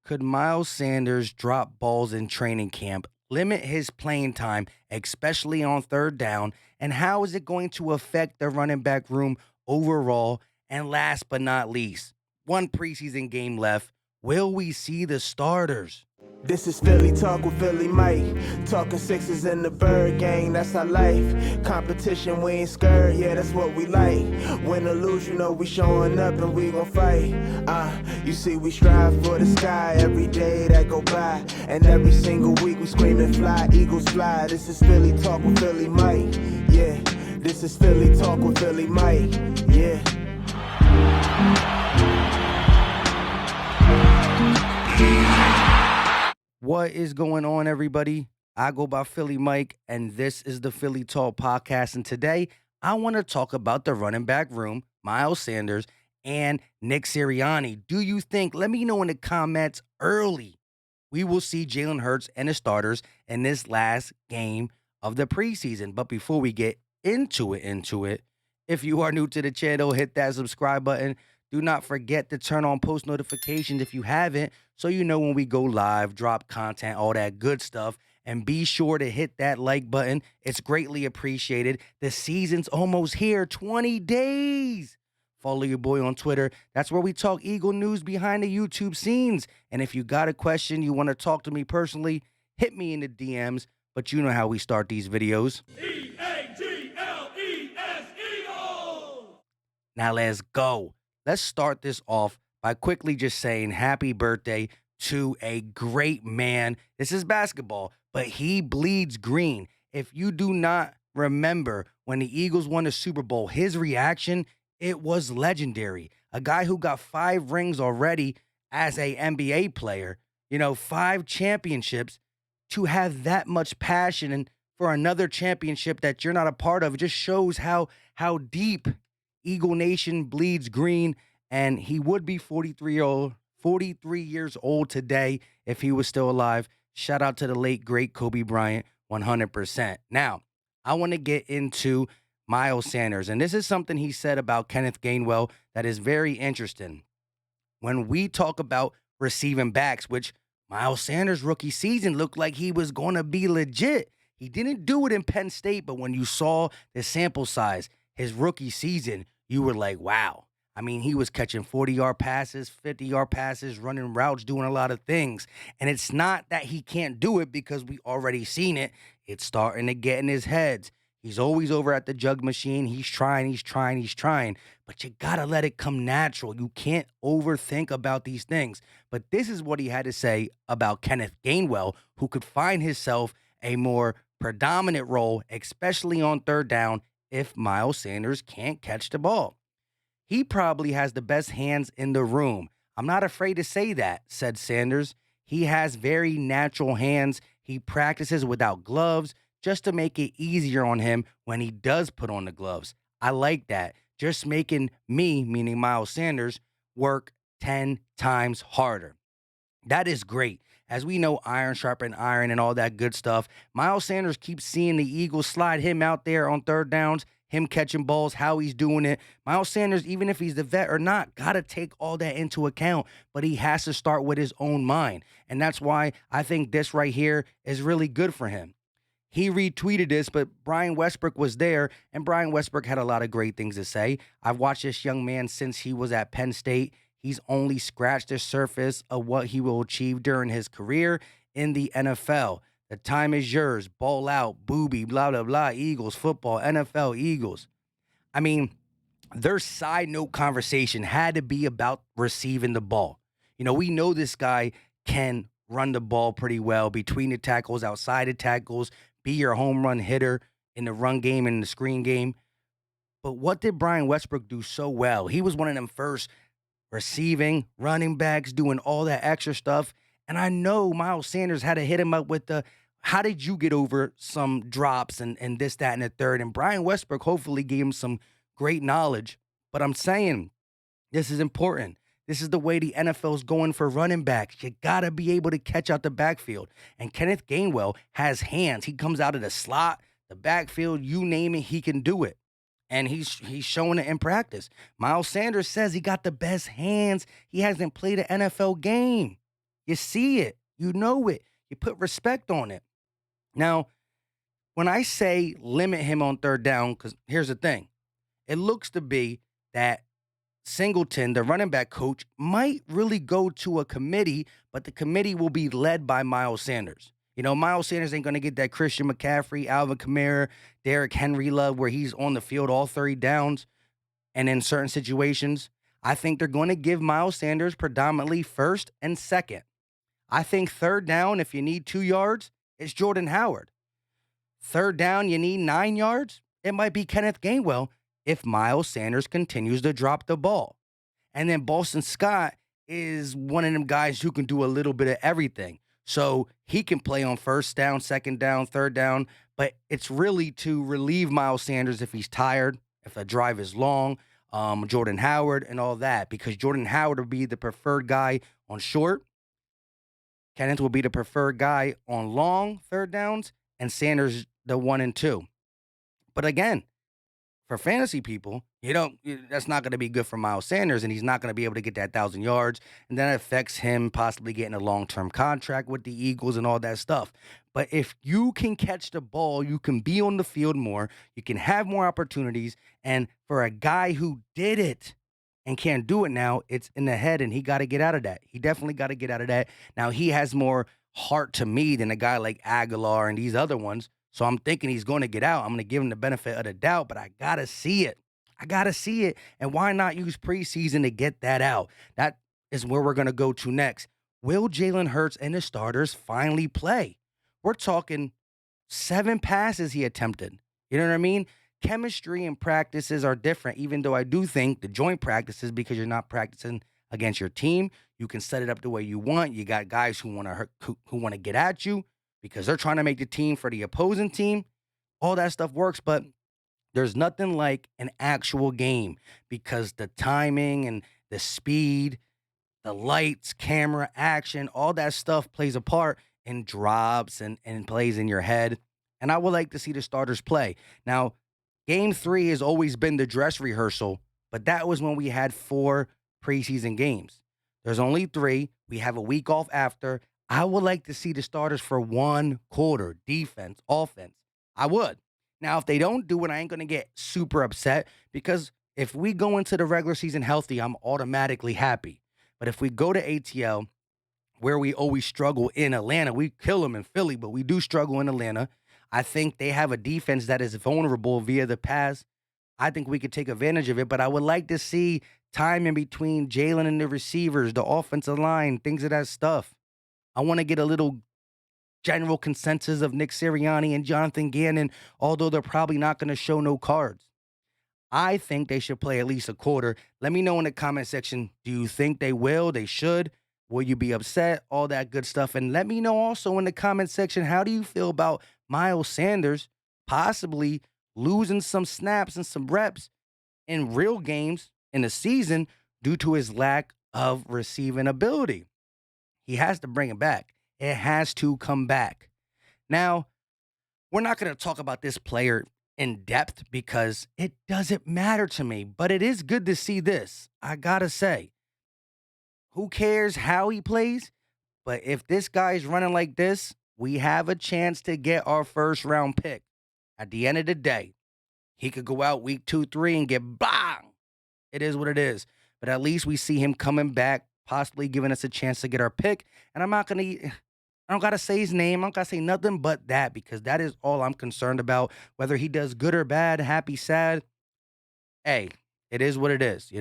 Could Miles Sanders drop balls in training camp, limit his playing time, especially on third down? And how is it going to affect the running back room overall? And last but not least, one preseason game left. Will we see the starters? This is Philly Talk with Philly Mike. Talking sixes in the bird gang, that's our life. Competition, we ain't scared, yeah, that's what we like. Win or lose, you know we showing up and we gon' fight. You see we strive for the sky every day that go by. And every single week we screaming fly, eagles fly. This is Philly Talk with Philly Mike, yeah. This is Philly Talk with Philly Mike, yeah. What is going on, everybody? I go by Philly Mike, and this is the Philly Talk podcast. And today, I want to talk about the running back room, Miles Sanders and Nick Sirianni. Do you think, let me know in the comments early, we will see Jalen Hurts and the starters in this last game of the preseason? But before we get into it, if you are new to the channel, hit that subscribe button. Do not forget to turn on post notifications if you haven't, so you know when we go live, drop content, all that good stuff. And be sure to hit that like button. It's greatly appreciated. The season's almost here, 20 days. Follow your boy on Twitter. That's where we talk Eagle news behind the YouTube scenes. And if you got a question, you want to talk to me personally, hit me in the DMs. But you know how we start these videos. Eagles! Eagles! Now let's go. Let's start this off by quickly just saying happy birthday to a great man. This is basketball, but he bleeds green. If you do not remember when the Eagles won the Super Bowl, his reaction, it was legendary. A guy who got 5 rings already as a NBA player, 5 championships, to have that much passion and for another championship that you're not a part of, it just shows how deep Eagle Nation bleeds green. And he would be 43 years old today if he was still alive. Shout out to the late, great Kobe Bryant, 100%. Now, I want to get into Miles Sanders. And this is something he said about Kenneth Gainwell that is very interesting. When we talk about receiving backs, which Miles Sanders' rookie season looked like he was going to be legit. He didn't do it in Penn State, but when you saw the sample size, his rookie season, you were like, wow. I mean, he was catching 40-yard passes, 50-yard passes, running routes, doing a lot of things. And it's not that he can't do it because we already seen it. It's starting to get in his head. He's always over at the jug machine. He's trying. But you got to let it come natural. You can't overthink about these things. But this is what he had to say about Kenneth Gainwell, who could find himself a more predominant role, especially on third down, if Miles Sanders can't catch the ball. He probably has the best hands in the room. I'm not afraid to say that, said Sanders. He has very natural hands. He practices without gloves just to make it easier on him when he does put on the gloves. I like that. Just making me, meaning Miles Sanders, work 10 times harder. That is great. As we know, iron sharpen iron and all that good stuff. Miles Sanders keeps seeing the Eagles slide him out there on third downs, him catching balls, how he's doing it. Miles Sanders, even if he's the vet or not, got to take all that into account, but he has to start with his own mind. And that's why I think this right here is really good for him. He retweeted this, but Brian Westbrook was there, and Brian Westbrook had a lot of great things to say. I've watched this young man since he was at Penn State. He's only scratched the surface of what he will achieve during his career in the NFL. The time is yours. Ball out, booby, blah, blah, blah, Eagles, football, NFL, Eagles. I mean, their side note conversation had to be about receiving the ball. We know this guy can run the ball pretty well between the tackles, outside the tackles, be your home run hitter in the run game and the screen game. But what did Brian Westbrook do so well? He was one of them first receiving, running backs, doing all that extra stuff. And I know Miles Sanders had to hit him up with the, how did you get over some drops and this, that, and the third? And Brian Westbrook hopefully gave him some great knowledge. But I'm saying this is important. This is the way the NFL's going for running backs. You got to be able to catch out the backfield. And Kenneth Gainwell has hands. He comes out of the slot, the backfield, you name it, he can do it. And he's showing it in practice. Miles Sanders says he got the best hands. He hasn't played an NFL game. You see it. You know it. You put respect on it. Now, when I say limit him on third down, because here's the thing, it looks to be that Singleton, the running back coach, might really go to a committee, but the committee will be led by Miles Sanders. Miles Sanders ain't going to get that Christian McCaffrey, Alvin Kamara, Derrick Henry love where he's on the field all 30 downs. And in certain situations, I think they're going to give Miles Sanders predominantly first and second. I think third down, if you need 2 yards, it's Jordan Howard. Third down, you need 9 yards, it might be Kenneth Gainwell if Miles Sanders continues to drop the ball. And then Boston Scott is one of them guys who can do a little bit of everything. So he can play on first down, second down, third down, but it's really to relieve Miles Sanders if he's tired, if the drive is long, Jordan Howard and all that, because Jordan Howard will be the preferred guy on short. Kenneth will be the preferred guy on long third downs, and Sanders the 1 and 2. But again, for fantasy people, that's not going to be good for Miles Sanders, and he's not going to be able to get that 1,000 yards, and that affects him possibly getting a long-term contract with the Eagles and all that stuff. But if you can catch the ball, you can be on the field more, you can have more opportunities, and for a guy who did it and can't do it now, it's in the head, and he got to get out of that. He definitely got to get out of that. Now, he has more heart to me than a guy like Aguilar and these other ones. So I'm thinking he's going to get out. I'm going to give him the benefit of the doubt, but I got to see it. And why not use preseason to get that out? That is where we're going to go to next. Will Jalen Hurts and the starters finally play? We're talking 7 passes he attempted. You know what I mean? Chemistry and practices are different, even though I do think the joint practices, because you're not practicing against your team, you can set it up the way you want. You got guys who want to hurt, who want to get at you, because they're trying to make the team for the opposing team. All that stuff works, but there's nothing like an actual game, because the timing and the speed, the lights, camera, action, all that stuff plays a part in drops and plays in your head. And I would like to see the starters play. Now, game 3 has always been the dress rehearsal, but that was when we had 4 preseason games. There's only 3. We have a week off after. I would like to see the starters for 1 quarter, defense, offense. I would. Now, if they don't do it, I ain't going to get super upset, because if we go into the regular season healthy, I'm automatically happy. But if we go to ATL, where we always struggle in Atlanta, we kill them in Philly, but we do struggle in Atlanta. I think they have a defense that is vulnerable via the pass. I think we could take advantage of it, but I would like to see time in between Jalen and the receivers, the offensive line, things of that stuff. I want to get a little general consensus of Nick Sirianni and Jonathan Gannon, although they're probably not going to show no cards. I think they should play at least a quarter. Let me know in the comment section, do you think they will? They should? Will you be upset? All that good stuff. And let me know also in the comment section, how do you feel about Miles Sanders possibly losing some snaps and some reps in real games in the season due to his lack of receiving ability? He has to bring it back. It has to come back. Now, we're not going to talk about this player in depth because it doesn't matter to me, but it is good to see this. I got to say, who cares how he plays? But if this guy's running like this, we have a chance to get our first round pick. At the end of the day, he could go out week 2, 3 and get bang. It is what it is. But at least we see him coming back, possibly giving us a chance to get our pick. And I don't got to say his name. I don't got to say nothing but that, because that is all I'm concerned about. Whether he does good or bad, happy, sad, hey, it is what it is,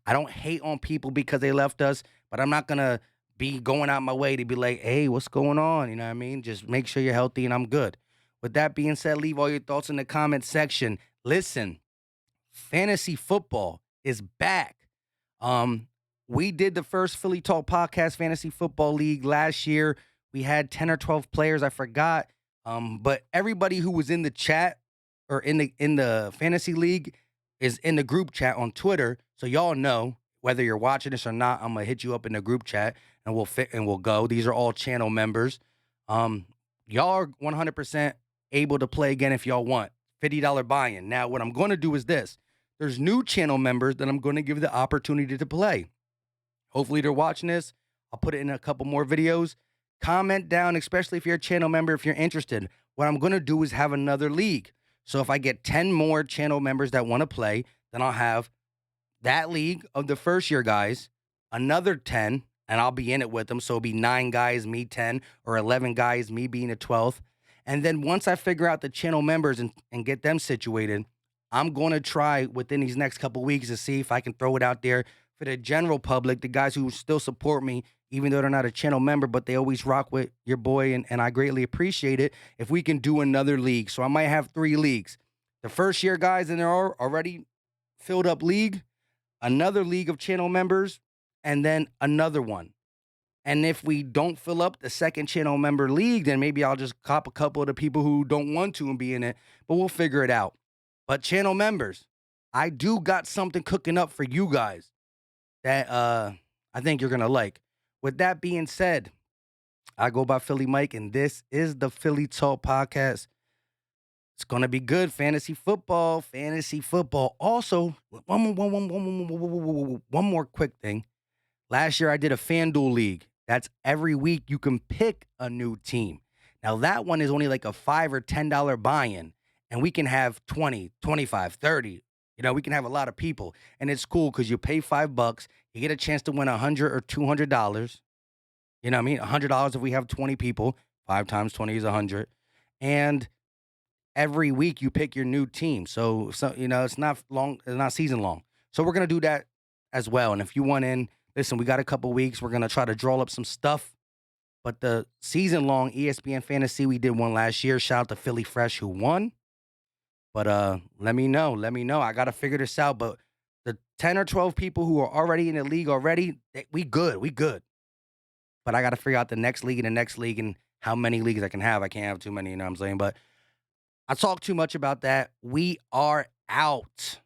I don't hate on people because they left us, but I'm not going to be going out my way to be like, hey, what's going on? You know what I mean? Just make sure you're healthy and I'm good. With that being said, leave all your thoughts in the comment section. Listen, fantasy football is back. We did the first Philly Talk Podcast Fantasy Football League last year. We had 10 or 12 players, I forgot. But everybody who was in the chat or in the fantasy league is in the group chat on Twitter. So y'all know whether you're watching this or not, I'm gonna hit you up in the group chat and we'll go. These are all channel members. Y'all are 100% able to play again if y'all want. $50 buy-in. Now, what I'm going to do is this. There's new channel members that I'm going to give the opportunity to play. Hopefully they're watching this. I'll put it in a couple more videos. Comment down, especially if you're a channel member, if you're interested. What I'm going to do is have another league. So if I get 10 more channel members that want to play, then I'll have that league of the first year guys, another 10, and I'll be in it with them. So it'll be 9 guys, me 10, or 11 guys, me being a 12th. And then once I figure out the channel members and get them situated, I'm going to try within these next couple weeks to see if I can throw it out there for the general public, the guys who still support me, even though they're not a channel member, but they always rock with your boy, and I greatly appreciate it, if we can do another league. So I might have 3 leagues. The first year guys in there are already filled up league, another league of channel members, and then another one. And if we don't fill up the second channel member league, then maybe I'll just cop a couple of the people who don't want to and be in it, but we'll figure it out. But channel members, I do got something cooking up for you guys that I think you're gonna like. With that being said, I go by Philly Mike, and this is the Philly Talk Podcast. It's gonna be good. Fantasy football, fantasy football. Also, one more quick thing. Last year I did a FanDuel league. That's every week you can pick a new team. Now that one is only like a $5 or $10 buy-in, and we can have 20, 25, 30. You know, we can have a lot of people, and it's cool because you pay $5, you get a chance to win $100 or $200. You know what I mean? $100 if we have 20 people. 5 times 20 is 100, and every week you pick your new team. So you know, it's not long, it's not season long. So we're gonna do that as well. And if you want in, listen, we got a couple weeks. We're gonna try to draw up some stuff. But the season long ESPN Fantasy, we did one last year. Shout out to Philly Fresh who won. But let me know. Let me know. I gotta figure this out. But the 10 or 12 people who are already in the league already, we good. We good. But I gotta figure out the next league and the next league and how many leagues I can have. I can't have too many, you know what I'm saying? But I talk too much about that. We are out.